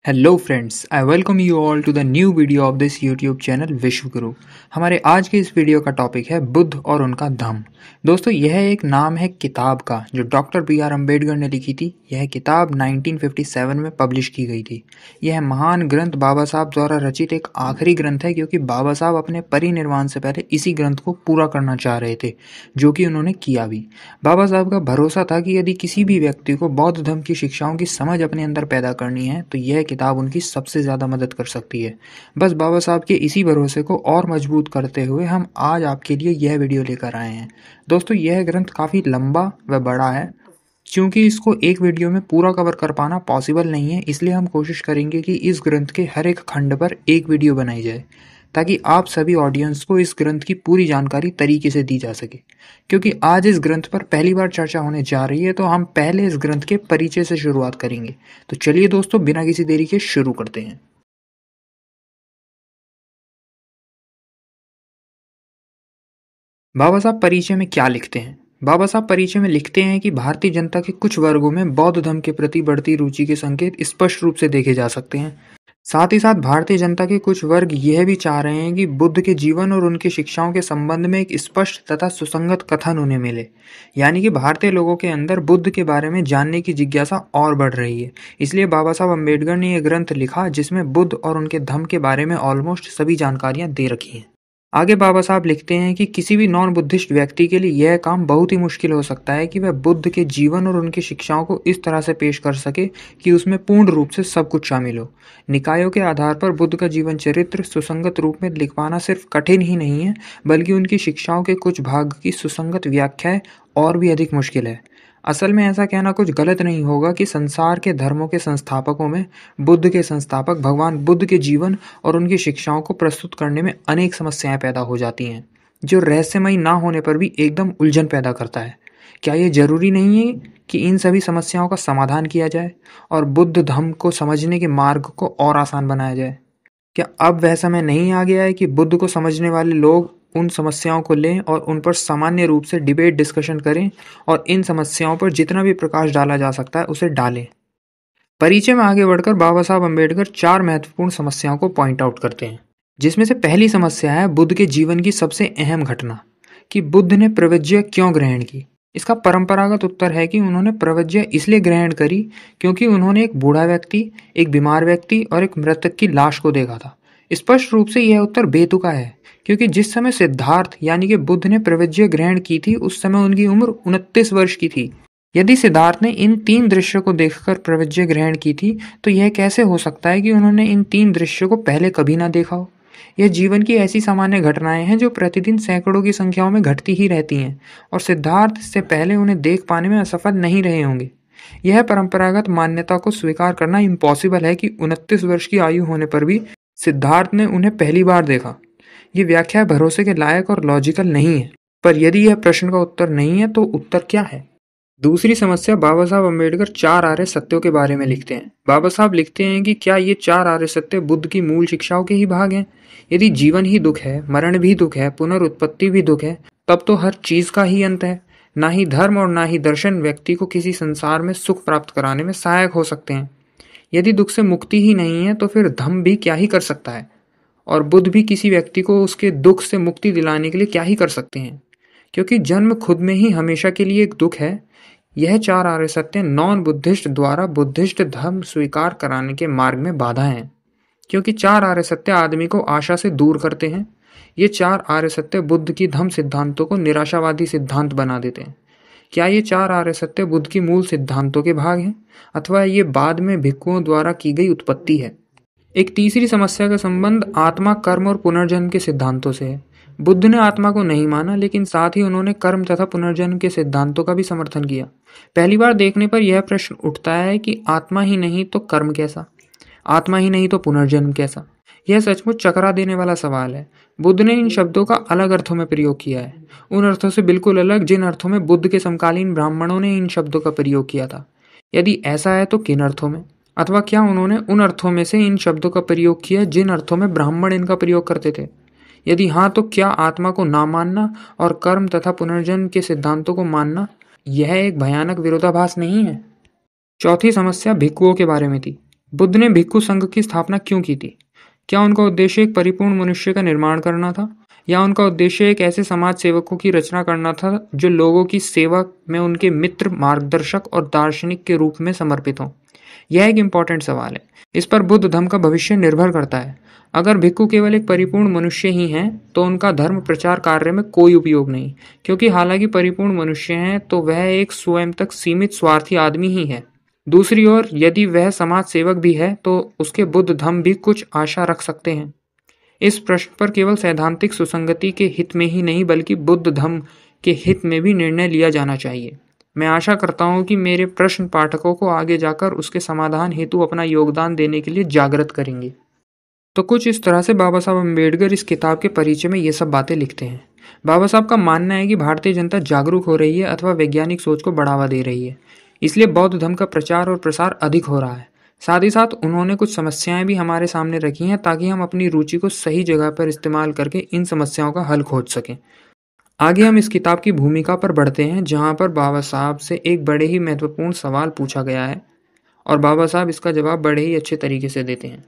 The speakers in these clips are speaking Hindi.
Hello friends, I welcome you all to the new video of this YouTube channel Vishwaguru. हमारे आज के इस वीडियो का टॉपिक है बुद्ध और उनका धम्म। दोस्तों, यह एक नाम है किताब का जो डॉक्टर बी.आर. अम्बेडकर ने लिखी थी। यह किताब 1957 में पब्लिश की गई थी। यह महान ग्रंथ बाबा साहब द्वारा रचित एक आखिरी ग्रंथ है, क्योंकि बाबा साहब अपने परिनिर्वाण से पहले इसी ग्रंथ को पूरा करना चाह रहे थे, जो कि उन्होंने किया भी। बाबा साहब का भरोसा था कि यदि किसी भी व्यक्ति को बौद्ध धर्म की शिक्षाओं की समझ अपने अंदर पैदा करनी है तो यह किताब उनकी सबसे ज़्यादा मदद कर सकती है। बस बाबा साहब के इसी भरोसे को और मजबूत करते हुए हम आज आपके लिए यह वीडियो लेकर आए हैं। दोस्तों, यह ग्रंथ काफ़ी लंबा व बड़ा है। क्योंकि इसको एक वीडियो में पूरा कवर कर पाना पॉसिबल नहीं है, इसलिए हम कोशिश करेंगे कि इस ग्रंथ के हर एक खंड पर एक वीडियो बनाई जाए, ताकि आप सभी ऑडियंस को इस ग्रंथ की पूरी जानकारी तरीके से दी जा सके। क्योंकि आज इस ग्रंथ पर पहली बार चर्चा होने जा रही है, तो हम पहले इस ग्रंथ के परिचय से शुरुआत करेंगे। तो चलिए दोस्तों, बिना किसी देरी के शुरू करते हैं। बाबा साहब परिचय में क्या लिखते हैं? बाबा साहब परिचय में लिखते हैं कि भारतीय जनता के कुछ वर्गों में बौद्ध धर्म के प्रति बढ़ती रुचि के संकेत स्पष्ट रूप से देखे जा सकते हैं। साथ ही साथ भारतीय जनता के कुछ वर्ग यह भी चाह रहे हैं कि बुद्ध के जीवन और उनकी शिक्षाओं के संबंध में एक स्पष्ट तथा सुसंगत कथन उन्हें मिले। यानी कि भारतीय लोगों के अंदर बुद्ध के बारे में जानने की जिज्ञासा और बढ़ रही है। इसलिए बाबा साहब अम्बेडकर ने यह ग्रंथ लिखा, जिसमें बुद्ध और उनके धम्म के बारे में ऑलमोस्ट सभी जानकारियां दे रखी हैं। आगे बाबा साहब लिखते हैं कि किसी भी नॉन बुद्धिस्ट व्यक्ति के लिए यह काम बहुत ही मुश्किल हो सकता है कि वह बुद्ध के जीवन और उनकी शिक्षाओं को इस तरह से पेश कर सके कि उसमें पूर्ण रूप से सब कुछ शामिल हो। निकायों के आधार पर बुद्ध का जीवन चरित्र सुसंगत रूप में लिखवाना सिर्फ कठिन ही नहीं है, बल्कि उनकी शिक्षाओं के कुछ भाग की सुसंगत व्याख्याएं और भी अधिक मुश्किल है। असल में ऐसा कहना कुछ गलत नहीं होगा कि संसार के धर्मों के संस्थापकों में बुद्ध के संस्थापक भगवान बुद्ध के जीवन और उनकी शिक्षाओं को प्रस्तुत करने में अनेक समस्याएं पैदा हो जाती हैं, जो रहस्यमयी ना होने पर भी एकदम उलझन पैदा करता है। क्या ये जरूरी नहीं है कि इन सभी समस्याओं का समाधान किया जाए और बुद्ध धर्म को समझने के मार्ग को और आसान बनाया जाए? क्या अब वह समय नहीं आ गया है कि बुद्ध को समझने वाले लोग उन समस्याओं को लें और उन पर सामान्य रूप से डिबेट डिस्कशन करें और इन समस्याओं पर जितना भी प्रकाश डाला जा सकता है उसे डालें? परिचय में आगे बढ़कर बाबा साहब अम्बेडकर चार महत्वपूर्ण समस्याओं को पॉइंट आउट करते हैं, जिसमें से पहली समस्या है बुद्ध के जीवन की सबसे अहम घटना, कि बुद्ध ने प्रवज्ञा क्यों ग्रहण की। इसका परंपरागत उत्तर है कि उन्होंने प्रवज्ञा इसलिए ग्रहण करी क्योंकि उन्होंने एक बूढ़ा व्यक्ति, एक बीमार व्यक्ति और एक मृतक की लाश को देखा था। स्पष्ट रूप से यह उत्तर बेतुका है, क्योंकि जिस समय सिद्धार्थ यानी कि बुद्ध ने प्रवज्ञा ग्रहण की थी, उस समय उनकी उम्र 29 वर्ष की थी। यदि सिद्धार्थ ने इन तीन दृश्यों को देखकर प्रवज्ञा ग्रहण की थी, तो यह कैसे हो सकता है कि उन्होंने इन तीन दृश्यों को पहले कभी ना देखा हो? यह जीवन की ऐसी सामान्य घटनाएं हैं जो प्रतिदिन सैकड़ों की संख्याओं में घटती ही रहती हैं, और सिद्धार्थ इससे पहले उन्हें देख पाने में असफल नहीं रहे होंगे। यह परंपरागत मान्यता को स्वीकार करना इम्पॉसिबल है कि 29 वर्ष की आयु होने पर भी सिद्धार्थ ने उन्हें पहली बार देखा। ये व्याख्या भरोसे के लायक और लॉजिकल नहीं है। पर यदि यह प्रश्न का उत्तर नहीं है, तो उत्तर क्या है? दूसरी समस्या, बाबा साहब अम्बेडकर चार आर्य सत्यों के बारे में लिखते हैं। बाबा साहब लिखते हैं कि क्या ये चार आर्य सत्य बुद्ध की मूल शिक्षाओं के ही भाग हैं? यदि जीवन ही दुख है, मरण भी दुख है, पुनरुत्पत्ति भी दुख है, तब तो हर चीज का ही अंत है। ना ही धर्म और ना ही दर्शन व्यक्ति को किसी संसार में सुख प्राप्त कराने में सहायक हो सकते हैं। यदि दुख से मुक्ति ही नहीं है, तो फिर धम्म भी क्या ही कर सकता है, और बुद्ध भी किसी व्यक्ति को उसके दुख से मुक्ति दिलाने के लिए क्या ही कर सकते हैं, क्योंकि जन्म खुद में ही हमेशा के लिए एक दुख है। यह चार आर्य सत्य नॉन बुद्धिस्ट द्वारा बुद्धिस्ट धर्म स्वीकार कराने के मार्ग में बाधा है, क्योंकि चार आर्य सत्य आदमी को आशा से दूर करते हैं। ये चार आर्य सत्य बुद्ध की धम्म सिद्धांतों को निराशावादी सिद्धांत बना देते हैं। क्या ये चार आर्य सत्य बुद्ध की मूल सिद्धांतों के भाग हैं, अथवा ये बाद में भिक्षुओं द्वारा की गई उत्पत्ति है? एक तीसरी समस्या का संबंध आत्मा, कर्म और पुनर्जन्म के सिद्धांतों से है। बुद्ध ने आत्मा को नहीं माना, लेकिन साथ ही उन्होंने कर्म तथा पुनर्जन्म के सिद्धांतों का भी समर्थन किया। पहली बार देखने पर यह प्रश्न उठता है कि आत्मा ही नहीं तो कर्म कैसा, आत्मा ही नहीं तो पुनर्जन्म कैसा? यह सचमुच चकरा देने वाला सवाल है। बुद्ध ने इन शब्दों का अलग अर्थों में प्रयोग किया है, उन अर्थों से बिल्कुल अलग जिन अर्थों में बुद्ध के समकालीन ब्राह्मणों ने इन शब्दों का प्रयोग किया था। यदि ऐसा है तो किन अर्थों में? अथवा क्या उन्होंने उन अर्थों में से इन शब्दों का प्रयोग किया जिन अर्थों में ब्राह्मण इनका प्रयोग करते थे? यदि हाँ, तो क्या आत्मा को ना मानना और कर्म तथा पुनर्जन्म के सिद्धांतों को मानना यह एक भयानक विरोधाभास नहीं है? चौथी समस्या भिक्षुओं के बारे में थी। बुद्ध ने भिक्षु संघ की स्थापना क्यों की थी? क्या उनका उद्देश्य एक परिपूर्ण मनुष्य का निर्माण करना था, या उनका उद्देश्य एक ऐसे समाज सेवकों की रचना करना था जो लोगों की सेवा में उनके मित्र, मार्गदर्शक और दार्शनिक के रूप में समर्पित हों? यह एक इम्पॉर्टेंट सवाल है। इस पर बुद्ध धर्म का भविष्य निर्भर करता है। अगर भिक्षु केवल एक परिपूर्ण मनुष्य ही हैं, तो उनका धर्म प्रचार कार्य में कोई उपयोग नहीं, क्योंकि हालांकि परिपूर्ण मनुष्य हैं तो वह एक स्वयं तक सीमित स्वार्थी आदमी ही है। दूसरी ओर यदि वह समाज सेवक भी है तो उसके बुद्ध धम्म भी कुछ आशा रख सकते हैं। इस प्रश्न पर केवल सैद्धांतिक सुसंगति के हित में ही नहीं बल्कि बुद्ध धम्म के हित में भी निर्णय लिया जाना चाहिए। मैं आशा करता हूँ कि मेरे प्रश्न पाठकों को आगे जाकर उसके समाधान हेतु अपना योगदान देने के लिए जागृत करेंगे। तो कुछ इस तरह से बाबा साहब अम्बेडकर इस किताब के परिचय में ये सब बातें लिखते हैं। बाबा साहब का मानना है कि भारतीय जनता जागरूक हो रही है अथवा वैज्ञानिक सोच को बढ़ावा दे रही है, इसलिए बौद्ध धर्म का प्रचार और प्रसार अधिक हो रहा है। साथ ही साथ उन्होंने कुछ समस्याएं भी हमारे सामने रखी हैं ताकि हम अपनी रुचि को सही जगह पर इस्तेमाल करके इन समस्याओं का हल खोज सकें। आगे हम इस किताब की भूमिका पर बढ़ते हैं, जहाँ पर बाबा साहब से एक बड़े ही महत्वपूर्ण सवाल पूछा गया है और बाबा साहब इसका जवाब बड़े ही अच्छे तरीके से देते हैं।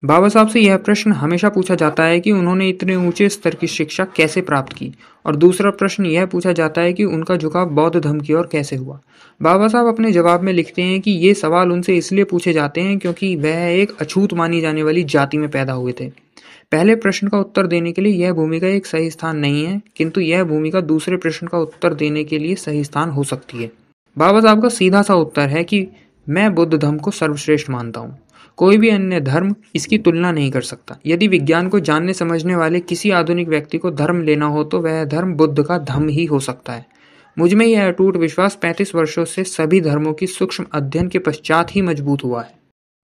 बाबा साहब से यह प्रश्न हमेशा पूछा जाता है कि उन्होंने इतने ऊंचे स्तर की शिक्षा कैसे प्राप्त की, और दूसरा प्रश्न यह पूछा जाता है कि उनका झुकाव बौद्ध धर्म की ओर कैसे हुआ। बाबा साहब अपने जवाब में लिखते हैं कि ये सवाल उनसे इसलिए पूछे जाते हैं क्योंकि वह एक अछूत मानी जाने वाली जाति में पैदा हुए थे। पहले प्रश्न का उत्तर देने के लिए यह भूमिका एक सही स्थान नहीं है, किंतु यह भूमिका दूसरे प्रश्न का उत्तर देने के लिए सही स्थान हो सकती है। बाबा साहब का सीधा सा उत्तर है कि मैं बुद्ध धर्म को सर्वश्रेष्ठ मानता हूँ। कोई भी अन्य धर्म इसकी तुलना नहीं कर सकता। यदि विज्ञान को जानने समझने वाले किसी आधुनिक व्यक्ति को धर्म लेना हो तो वह धर्म बुद्ध का धम्म ही हो सकता है। मुझ में यह अटूट विश्वास 35 वर्षों से सभी धर्मों की सूक्ष्म अध्ययन के पश्चात ही मजबूत हुआ है।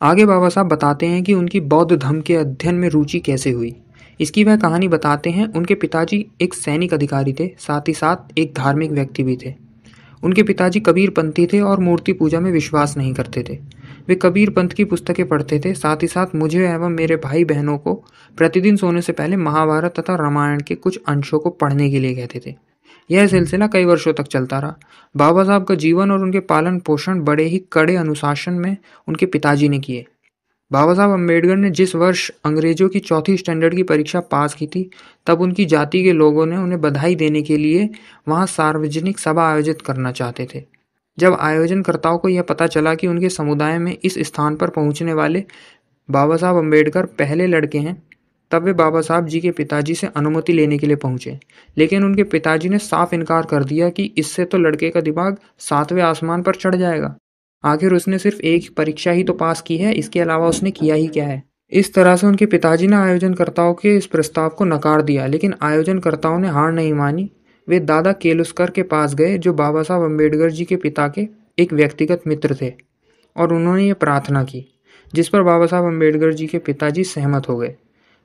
आगे बाबा साहब बताते हैं कि उनकी बौद्ध धर्म के अध्ययन में रुचि कैसे हुई। इसकी वह कहानी बताते हैं। उनके पिताजी एक सैनिक अधिकारी थे, साथ ही साथ एक धार्मिक व्यक्ति भी थे। उनके पिताजी कबीरपंथी थे और मूर्ति पूजा में विश्वास नहीं करते थे। वे कबीर पंथ की पुस्तकें पढ़ते थे। साथ ही साथ मुझे एवं मेरे भाई बहनों को प्रतिदिन सोने से पहले महाभारत तथा रामायण के कुछ अंशों को पढ़ने के लिए कहते थे। यह सिलसिला कई वर्षों तक चलता रहा। बाबा साहब का जीवन और उनके पालन पोषण बड़े ही कड़े अनुशासन में उनके पिताजी ने किए। बाबा साहब अम्बेडकर ने जिस वर्ष अंग्रेजों की चौथी स्टैंडर्ड की परीक्षा पास की थी, तब उनकी जाति के लोगों ने उन्हें बधाई देने के लिए वहां सार्वजनिक सभा आयोजित करना चाहते थे। जब आयोजनकर्ताओं को यह पता चला कि उनके समुदाय में इस स्थान पर पहुंचने वाले बाबा साहब अम्बेडकर पहले लड़के हैं, तब वे बाबा साहब जी के पिताजी से अनुमति लेने के लिए पहुंचे। लेकिन उनके पिताजी ने साफ इनकार कर दिया कि इससे तो लड़के का दिमाग 7वें आसमान पर चढ़ जाएगा। आखिर उसने सिर्फ एक परीक्षा ही तो पास की है, इसके अलावा उसने किया ही क्या है। इस तरह से उनके पिताजी ने आयोजनकर्ताओं के इस प्रस्ताव को नकार दिया। लेकिन आयोजनकर्ताओं ने हार नहीं मानी। वे दादा केलुस्कर के पास गए, जो बाबा साहब अम्बेडकर जी के पिता के एक व्यक्तिगत मित्र थे, और उन्होंने ये प्रार्थना की, जिस पर बाबा साहब अम्बेडकर जी के पिताजी सहमत हो गए।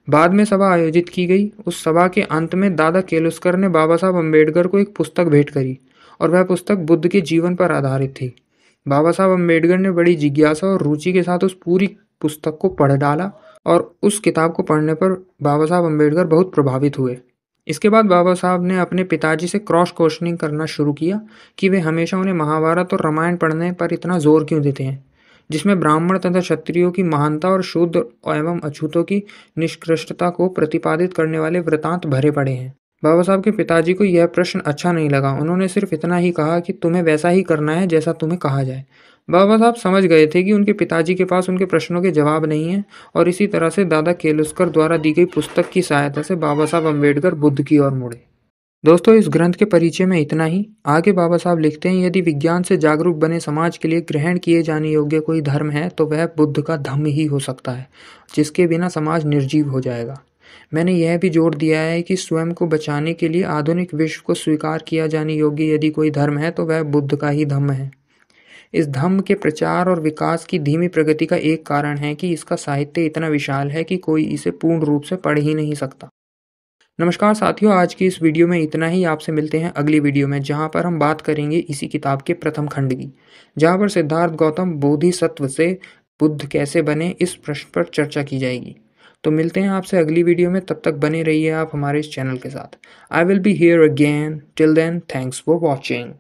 बाद में सभा आयोजित की गई। उस सभा के अंत में दादा केलुस्कर ने बाबा साहब अम्बेडकर को एक पुस्तक भेंट करी, और वह पुस्तक बुद्ध के जीवन पर आधारित थी। बाबा साहब अम्बेडकर ने बड़ी जिज्ञासा और रुचि के साथ उस पूरी पुस्तक को पढ़ डाला, और उस किताब को पढ़ने पर बाबा साहब अम्बेडकर बहुत प्रभावित हुए। इसके बाद बाबा साहब ने अपने पिताजी से क्रॉस क्वेश्चनिंग करना शुरू किया कि वे हमेशा उन्हें महाभारत और रामायण पढ़ने पर इतना जोर क्यों देते हैं, जिसमें ब्राह्मण तथा क्षत्रियों की महानता और शूद्र एवं अछूतों की निष्कृष्टता को प्रतिपादित करने वाले वृतांत भरे पड़े हैं। बाबा साहब के पिताजी को यह प्रश्न अच्छा नहीं लगा। उन्होंने सिर्फ इतना ही कहा कि तुम्हें वैसा ही करना है जैसा तुम्हें कहा जाए। बाबा साहब समझ गए थे कि उनके पिताजी के पास उनके प्रश्नों के जवाब नहीं है, और इसी तरह से दादा केलुस्कर द्वारा दी गई पुस्तक की सहायता से बाबा साहब अम्बेडकर बुद्ध की ओर मुड़े। दोस्तों, इस ग्रंथ के परिचय में इतना ही। आगे बाबा साहब लिखते हैं, यदि विज्ञान से जागरूक बने समाज के लिए ग्रहण किए जाने योग्य कोई धर्म है तो वह बुद्ध का धम्म ही हो सकता है, जिसके बिना समाज निर्जीव हो जाएगा। मैंने यह भी जोड़ दिया है कि स्वयं को बचाने के लिए आधुनिक विश्व को स्वीकार किया जाने योग्य यदि कोई धर्म है तो वह बुद्ध का ही धम्म है। इस धम्म के प्रचार और विकास की धीमी प्रगति का एक कारण है कि इसका साहित्य इतना विशाल है कि कोई इसे पूर्ण रूप से पढ़ ही नहीं सकता। नमस्कार साथियों, आज की इस वीडियो में इतना ही। आपसे मिलते हैं अगली वीडियो में, जहां पर हम बात करेंगे इसी किताब के प्रथम खंड की, जहां पर सिद्धार्थ गौतम बोधिसत्व से बुद्ध कैसे बने इस प्रश्न पर चर्चा की जाएगी। तो मिलते हैं आपसे अगली वीडियो में। तब तक बने रहिए आप हमारे इस चैनल के साथ। I will be here again. Till then, thanks for watching.